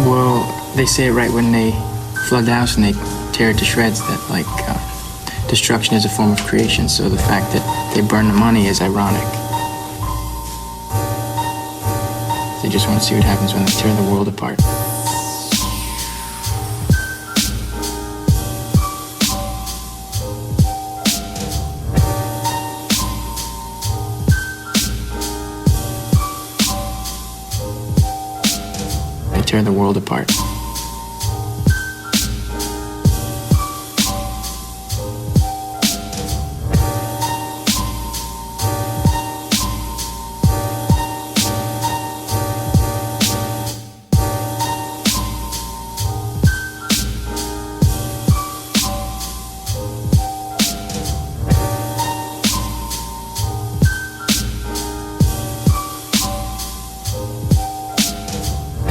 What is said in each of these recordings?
Well, they say it right when they flood the house and they tear it to shreds, that, like, destruction is a form of creation, so the fact that they burn the money is ironic. They just want to see what happens when they tear the world apart. They tear the world apart.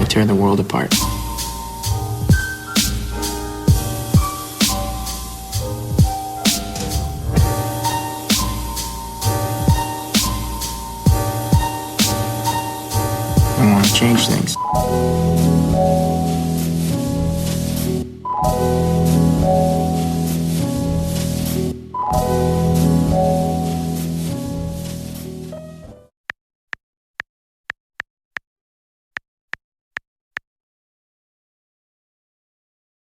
Tear the world apart. I want to change things.